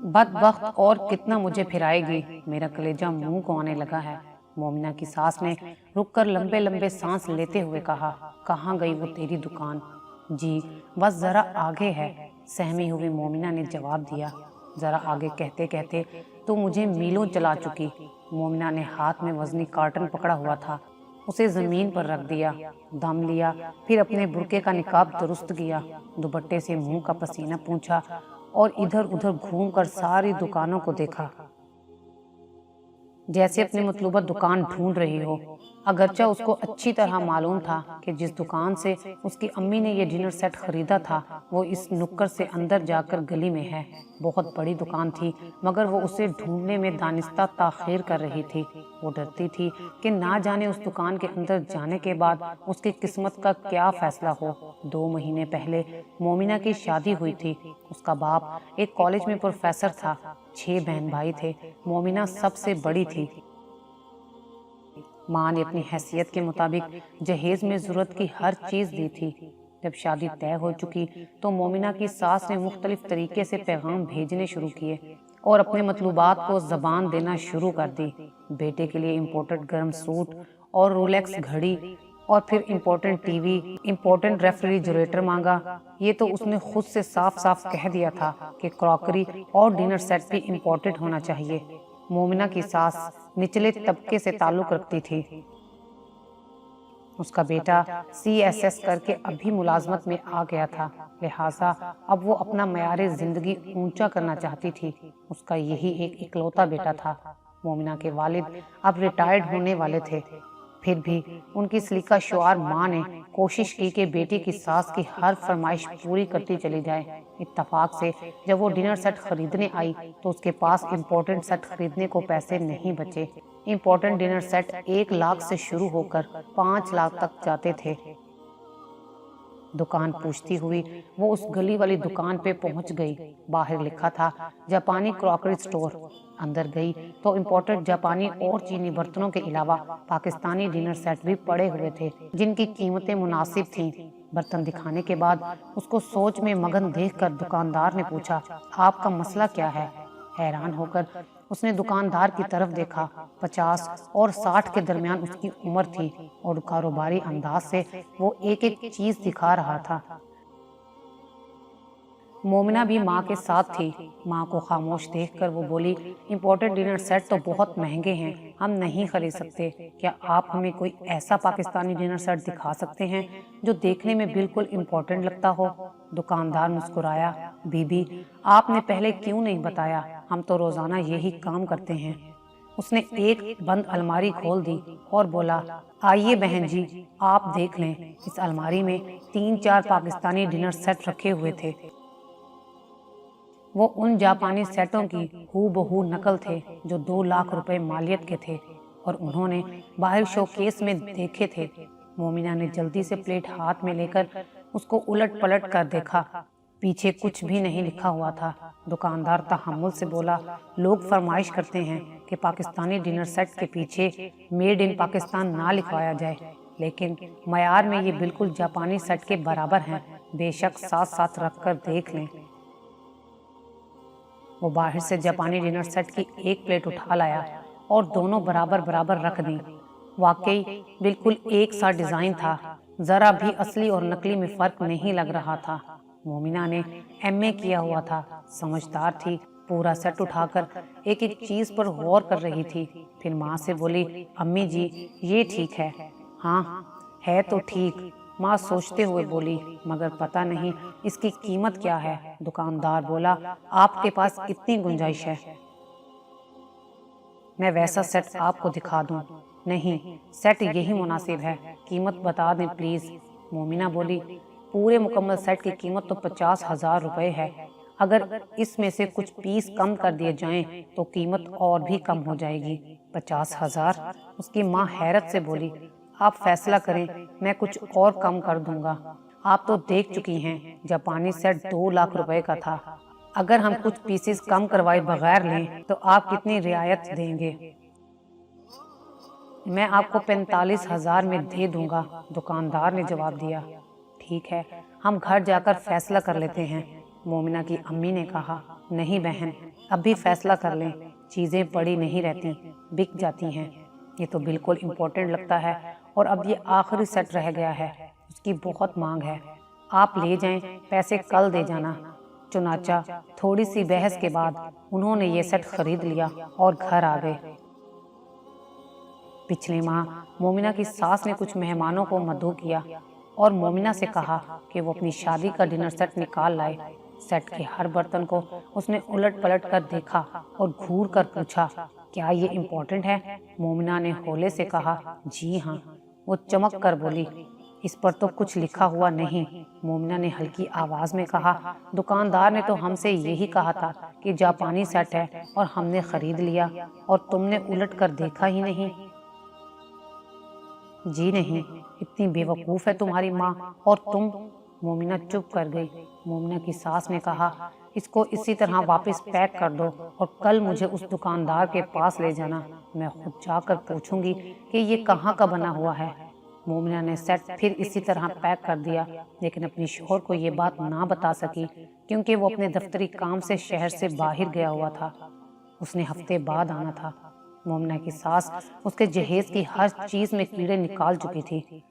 बदबख्त और कितना मुझे फिराए गई, मेरा कलेजा मुंह को आने लगा है। मोमिना की सास ने रुककर लंबे लंबे सांस लेते हुए कहा, कहाँ गई वो तेरी दुकान? जी बस जरा आगे है, सहमी हुई मोमिना ने जवाब दिया। जरा आगे कहते कहते तो मुझे मीलों चला चुकी। मोमिना ने हाथ में वजनी कार्टन पकड़ा हुआ था, उसे जमीन पर रख दिया, दम लिया, फिर अपने बुर्के का निकाब दुरुस्त किया, दुपट्टे से मुंह का पसीना पूंछा और इधर उधर घूमकर सारी दुकानों को देखा, जैसे अपनी मतलूबा दुकान ढूंढ रही हो। अगरचा उसको अच्छी तरह मालूम था कि जिस दुकान से उसकी अम्मी ने ये डिनर सेट खरीदा था वो इस नुक्कड़ से अंदर जाकर गली में है। बहुत बड़ी दुकान थी, मगर वो उसे ढूंढने में दानिस्ता ताखीर कर रही थी। वो डरती थी कि ना जाने उस दुकान के अंदर जाने के बाद उसकी किस्मत का क्या फैसला हो। 2 महीने पहले मोमिना की शादी हुई थी। उसका बाप एक कॉलेज में प्रोफेसर था। 6 बहन भाई थे, मोमिना सबसे बड़ी थी। माँ ने अपनी हैसियत के मुताबिक जहेज में जरूरत की हर चीज दी थी। जब शादी तय हो चुकी तो मोमिना की सास ने मुख्तलिफ तरीके से पैगाम भेजने शुरू किए और अपने मतलूबात को जबान देना शुरू कर दी। बेटे के लिए इम्पोर्टेड गर्म सूट और रोलेक्स घड़ी, और फिर इम्पोर्टेंट टीवी, इम्पोर्टेंट रेफ्रिजरेटर मांगा। ये तो उसने खुद से साफ साफ कह दिया था कि क्रॉकरी और डिनर सेट भी इम्पोर्टेड होना चाहिए। मोमिना की सास निचले तबके से ताल्लुक रखती थी। उसका बेटा CSS करके अभी मुलाजमत में आ गया था, लिहाजा अब वो अपना मयारे जिंदगी ऊंचा करना चाहती थी। उसका यही एक इकलौता बेटा था। मोमिना के वालिद अब रिटायर्ड होने वाले थे, फिर भी उनकी सलीका शुआर माँ ने कोशिश की कि बेटी की सास की हर फरमाइश पूरी करती चली जाए। इत्तफाक से जब वो डिनर सेट खरीदने आई तो उसके पास इम्पोर्टेंट सेट खरीदने को पैसे नहीं बचे। इम्पोर्टेंट डिनर सेट 1 लाख से शुरू होकर 5 लाख तक जाते थे। दुकान पूछती हुई वो उस गली वाली दुकान पे पहुंच गई। बाहर लिखा था जापानी क्रॉकरी स्टोर। अंदर गई तो इम्पोर्टेड जापानी और चीनी बर्तनों के अलावा पाकिस्तानी डिनर सेट भी पड़े हुए थे, जिनकी कीमतें मुनासिब थीं। बर्तन दिखाने के बाद उसको सोच में मगन देखकर दुकानदार ने पूछा, आपका मसला क्या है? हैरान होकर उसने दुकानदार की तरफ देखा। 50 और 60 के दरमियान उसकी उम्र थी और कारोबारी अंदाज से वो एक एक चीज दिखा रहा था। मोमिना भी माँ के साथ थी। माँ को खामोश देखकर वो बोली, इम्पोर्टेड डिनर सेट तो बहुत महंगे हैं, हम नहीं खरीद सकते। क्या आप हमें कोई ऐसा पाकिस्तानी डिनर सेट दिखा सकते हैं जो देखने में बिल्कुल इम्पोर्टेंट लगता हो? दुकानदार मुस्कुराया, बीबी आपने पहले क्यों नहीं बताया, हम तो रोजाना यही काम करते हैं। उसने एक बंद अलमारी खोल दी और बोला, आइए बहन जी, आप देख लें। इस अलमारी में 3-4 पाकिस्तानी डिनर सेट रखे हुए थे। वो उन जापानी सेटों की हूबहू नकल थे जो 2 लाख रुपए मालियत के थे और उन्होंने बाहर शोकेस में देखे थे। मोमिना ने जल्दी से प्लेट हाथ में लेकर उसको उलट पलट कर देखा। पीछे कुछ भी नहीं लिखा हुआ था। दुकानदार तहम्मुल से बोला, लोग फरमाइश करते हैं कि पाकिस्तानी डिनर सेट के पीछे मेड इन पाकिस्तान ना लिखवाया जाए, लेकिन मयार में ये बिल्कुल जापानी सेट के बराबर हैं। बेशक साथ साथ रख कर देख लें। वो बाहर से जापानी डिनर सेट की एक प्लेट उठा लाया और दोनों बराबर बराबर रख दी। वाकई बिल्कुल एक सा डिजाइन था, जरा भी असली और नकली में फर्क नहीं लग रहा था। मोमिना ने MA किया हुआ था, समझदार थी। पूरा सेट उठाकर एक एक चीज पर गौर कर रही थी। फिर माँ से बोली, अम्मी जी ये ठीक है? हाँ है तो ठीक, माँ सोचते हुए बोली, मगर पता नहीं इसकी कीमत क्या है। दुकानदार बोला, आपके पास कितनी गुंजाइश है? मैं वैसा सेट आपको दिखा दूं? नहीं, सेट यही मुनासिब है, कीमत बता दें प्लीज। मोमिना बोली, पूरे मुकम्मल सेट की कीमत तो 50,000 रुपए है। अगर इसमें से कुछ पीस कम कर दिए जाएं तो कीमत और भी कम हो जाएगी। 50,000? उसकी माँ हैरत से बोली, आप फैसला करें, मैं कुछ और कम कर दूंगा। आप तो देख चुकी हैं, जापानी सेट 2 लाख रुपए का था। अगर हम कुछ पीसेस कम करवाए बगैर लें तो आप कितनी रियायत देंगे? मैं आपको 45,000 में दे दूंगा, दुकानदार ने जवाब दिया। ठीक है, हम घर जाकर फैसला कर लेते हैं, मोमिना की अम्मी ने कहा। नहीं बहन, अब भी फैसला कर लें, चीज़ें पड़ी नहीं रहती, बिक जाती हैं। ये तो बिल्कुल इम्पोर्टेंट लगता है और अब ये आखिरी सेट रह गया है, उसकी बहुत मांग है। आप ले जाएं, पैसे कल दे जाना। चुनाचा थोड़ी सी बहस के बाद उन्होंने ये सेट खरीद लिया और घर आ गए। पिछले माह मोमिना की सास ने कुछ मेहमानों को मदऊ किया और मोमिना से कहा कि वो अपनी शादी का डिनर सेट निकाल लाए। सेट के हर बर्तन को उसने उलट पलट कर देखा और घूर कर पूछा, क्या ये इम्पोर्टेंट है? मोमिना ने हौले से कहा, जी हाँ। वो चमक कर बोली, इस पर तो कुछ लिखा हुआ नहीं। मोमिना ने हल्की आवाज में कहा, दुकानदार ने तो हमसे यही कहा था कि जापानी सेट है और हमने खरीद लिया और तुमने उलट कर देखा ही नहीं। जी नहीं, इतनी बेवकूफ़ है तुम्हारी माँ और तुम। मोमिना चुप कर गई। मोमिना की सास ने कहा, इसको इसी तरह वापस पैक कर दो और कल मुझे उस दुकानदार के पास ले जाना। मैं खुद जाकर पूछूंगी कि ये कहाँ का बना हुआ है। मोमिना ने सेट फिर इसी तरह पैक कर दिया, लेकिन अपनी शौहर को ये बात ना बता सकी क्योंकि वो अपने दफ्तरी काम से शहर से बाहर गया हुआ था। उसने हफ्ते बाद आना था। मोमिना की सास उसके जहेज की हर चीज में कीड़े निकाल चुकी थी,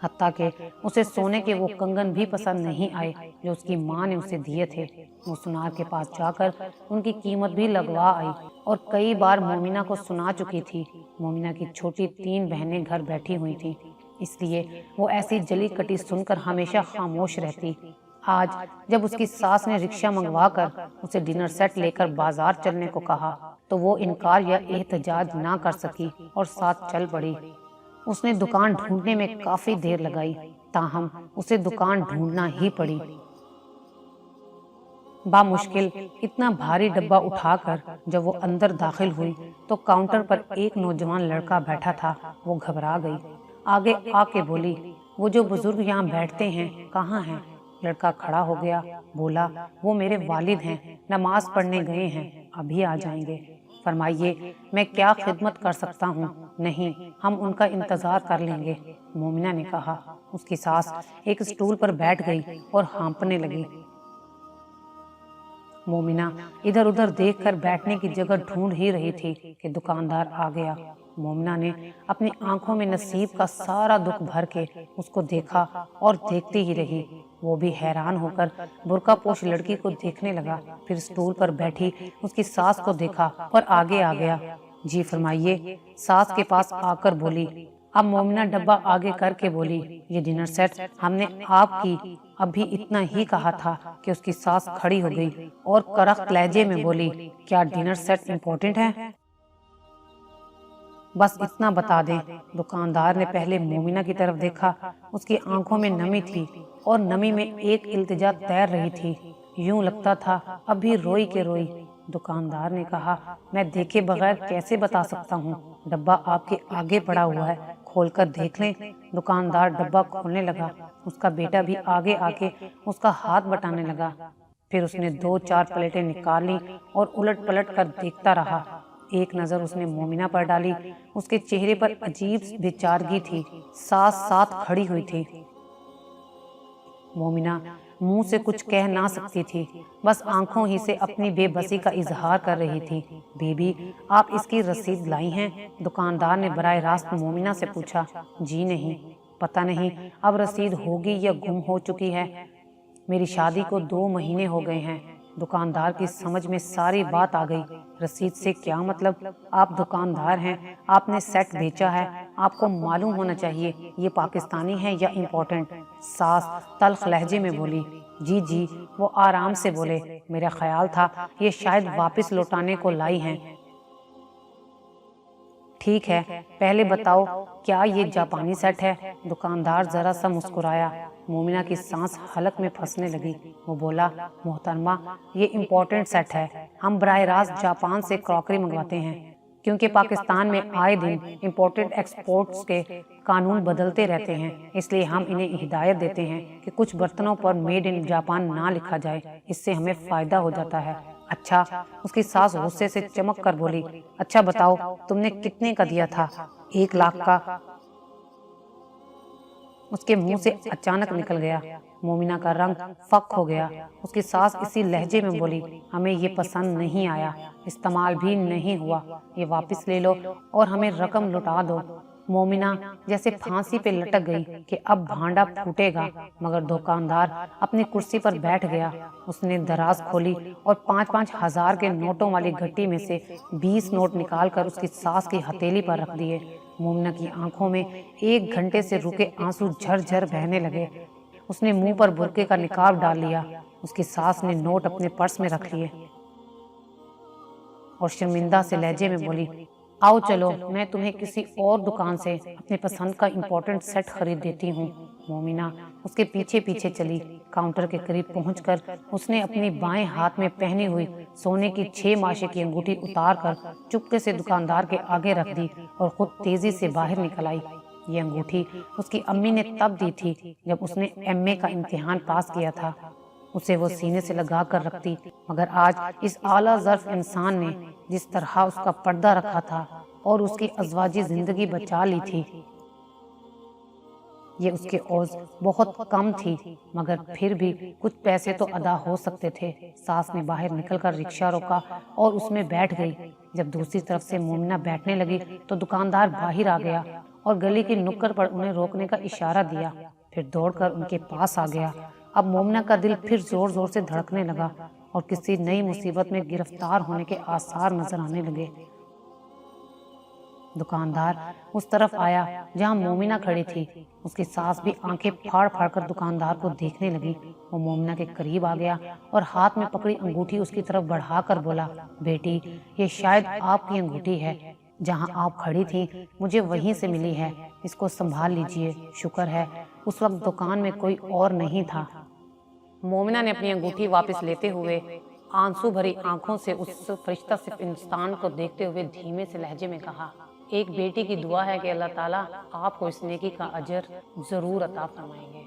हत्ता के उसे सोने के वो कंगन भी पसंद नहीं आए जो उसकी माँ ने उसे दिए थे। वो सुनार के पास जाकर उनकी कीमत भी लगवा आई और कई बार मोमिना को सुना चुकी थी। मोमिना की छोटी 3 बहनें घर बैठी हुई थी, इसलिए वो ऐसी जली कटी सुनकर हमेशा खामोश रहती। आज जब उसकी सास ने रिक्शा मंगवा कर उसे डिनर सेट लेकर बाजार चलने को कहा तो वो इनकार या एहतजाज ना कर सकी और साथ चल पड़ी। उसने दुकान ढूंढने में काफी देर लगाई, ताहम उसे दुकान ढूंढना ही पड़ी। बामुश्किल इतना भारी डब्बा उठाकर जब वो अंदर दाखिल हुई तो काउंटर पर एक नौजवान लड़का बैठा था। वो घबरा गई, आगे आके बोली, वो जो बुजुर्ग यहाँ बैठते हैं कहाँ हैं? लड़का खड़ा हो गया, बोला, वो मेरे वालिद हैं, नमाज पढ़ने गए हैं, अभी आ जाएंगे। फरमाइए, मैं क्या खिदमत कर सकता हूँ? नहीं, हम उनका इंतजार कर लेंगे, मोमिना ने कहा। उसकी सास एक स्टूल पर बैठ गई और हाँफने लगी। मोमिना इधर उधर देखकर बैठने की जगह ढूंढ ही रही थी कि दुकानदार आ गया। मोमिना ने अपनी आंखों में नसीब का सारा दुख भर के उसको देखा और देखती ही रही। वो भी हैरान होकर बुर्का पोश लड़की को देखने लगा, फिर स्टूल पर बैठी उसकी सास को देखा और आगे आ गया। जी फरमाइए, सास के पास आकर बोली। अब मोमिना डब्बा आगे करके बोली, ये डिनर सेट हमने आपकी अभी इतना ही कहा था कि उसकी सास खड़ी हो गई और कड़क लहजे में बोली, क्या डिनर सेट इम्पोर्टेंट है? बस इतना बता दें। दुकानदार ने पहले मोमिना की तरफ देखा, उसकी आंखों में नमी थी और नमी में एक इल्तिजा तैर रही थी, यूं लगता था अभी रोई के रोई। दुकानदार ने कहा, मैं देखे बगैर कैसे बता सकता हूँ, डब्बा आपके आगे पड़ा हुआ है, खोलकर देख लें। दुकानदार डब्बा खोलने लगा। उसका बेटा भी आगे आके उसका हाथ बटाने लगा। फिर उसने 2-4 प्लेटें निकाल ली और उलट पलट कर देखता रहा। एक नजर उसने मोमिना पर डाली, उसके चेहरे पर अजीब बेचारगी थी, साथ साथ खड़ी हुई थी। मोमिना मुंह से कुछ कह ना सकती थी, बस आंखों ही से अपनी बेबसी का इजहार कर रही थी। बेबी, आप इसकी रसीद लाई हैं? दुकानदार ने बराह रास्त मोमिना से पूछा। जी नहीं, पता नहीं अब रसीद होगी या गुम हो चुकी है। मेरी शादी को 2 महीने हो गए हैं। दुकानदार की समझ में सारी बात आ गई। रसीद से क्या मतलब? आप दुकानदार हैं, आपने सेट बेचा है, आपको मालूम होना चाहिए ये पाकिस्तानी है या इम्पोर्टेंट। सास तल्ख लहजे में बोली। जी जी, वो आराम से बोले, मेरा ख्याल था ये शायद वापस लौटाने को लाई हैं। ठीक है, पहले बताओ क्या ये जापानी सेट है? दुकानदार जरा सा मुस्कुराया। मोमिना की सांस हलक में फंसने लगी। वो बोला, मोहतरमा, ये इम्पोर्टेंट सेट है, हम बराह रास्त जापान से क्रॉकरी मंगवाते हैं, क्योंकि पाकिस्तान में आए दिन इम्पोर्टेड एक्सपोर्ट्स के कानून बदलते रहते हैं, इसलिए हम इन्हें हिदायत देते हैं कि कुछ बर्तनों पर मेड इन जापान ना लिखा जाए, इससे हमें फायदा हो जाता है। अच्छा, उसकी सास गुस्से से चमक कर बोली। अच्छा बताओ, तुमने कितने का दिया था? 1 लाख का। اس کے منہ سے اچانک نکل گیا۔ مومنہ کا رنگ فک ہو گیا۔ اس کی ساس اسی لہجے میں بولی، ہمیں یہ پسند نہیں آیا، استعمال بھی نہیں ہوا، یہ واپس لے لو اور ہمیں رقم لوٹا دو۔ مومنہ جیسے پھانسی پہ لٹک گئی کہ اب بھانڈا پھوٹے گا، مگر دکاندار اپنی کرسی پر بیٹھ گیا۔ اس نے دراز کھولی اور 5,000 کے نوٹوں والی گھٹی میں سے 20 نوٹ نکال کر اس کی ساس کی ہتھیلی پر رکھ دیے۔ مومنہ کی آنکھوں میں 1 گھنٹے سے رکے آنسو جھر جھر بہنے لگے۔ اس نے منہ پر برقعے کا نقاب ڈال لیا۔ اس کی ساس نے نوٹ اپنے پرس میں رکھ لیے اور شرمندہ سے لہجے میں بولی، آؤ چلو، میں تمہیں کسی اور دکان سے اپنے پسند کا امپورٹنٹ سیٹ خرید دیتی ہوں۔ مومنہ اس کے پیچھے پیچھے چلی۔ کاؤنٹر کے قریب پہنچ کر اس نے اپنی بائیں ہاتھ میں پہنی ہوئی سونے کی 6 ماشے کی انگوٹھی اتار کر چپکے سے دکاندار کے آگے رکھ دی اور خود تیزی سے باہر نکل آئی۔ یہ انگوٹھی اس کی امی نے تب دی تھی جب اس نے ایم اے کا امتحان پاس کیا تھا۔ اسے وہ سینے سے لگا کر رکھتی، مگر آج اس اعلیٰ ظرف انسان نے جس طرح اس کا پردہ رکھا تھا اور اس کی ازواجی زندگی بچا لی تھی، یہ اس کے عوض بہت کم تھی، مگر پھر بھی کچھ پیسے تو ادا ہو سکتے تھے۔ ساس نے باہر نکل کر رکشہ روکا اور اس میں بیٹھ گئی۔ جب دوسری طرف سے مومنہ بیٹھنے لگی تو دکاندار باہر آ گیا اور گلی کی نکڑ پر انہیں روکنے کا اشارہ دیا، پھر دوڑ کر ان کے پاس آ گیا۔ اب مومنہ کا دل پھر زور زور سے دھڑکنے لگا اور کسی نئی مصیبت میں گرفتار ہونے کے آثار نظر آنے لگے۔ دکاندار اس طرف آیا جہاں مومنہ کھڑی تھی۔ اس کی ساس بھی آنکھیں پھاڑ پھاڑ کر دکاندار کو دیکھنے لگی۔ وہ مومنہ کے قریب آ گیا اور ہاتھ میں پکڑی انگوٹھی اس کی طرف بڑھا کر بولا، بیٹی، یہ شاید آپ کی انگوٹھی ہے، جہاں آپ کھڑی تھی مجھے وہیں سے ملی ہے، اس کو سنبھال لیجئے، شکر ہے اس وقت دکان میں کوئی اور نہیں تھا۔ مومنہ نے اپنی انگوٹھی واپس لیتے ہوئے آنسو بھری آنکھوں سے اس فرشتہ صف انسان کو دیکھتے ہوئے دھیمے سے لہجے میں کہا، ایک بیٹی کی دعا ہے کہ اللہ تعالیٰ آپ کو اس نیکی کا اجر ضرور عطا فرمائیں گے۔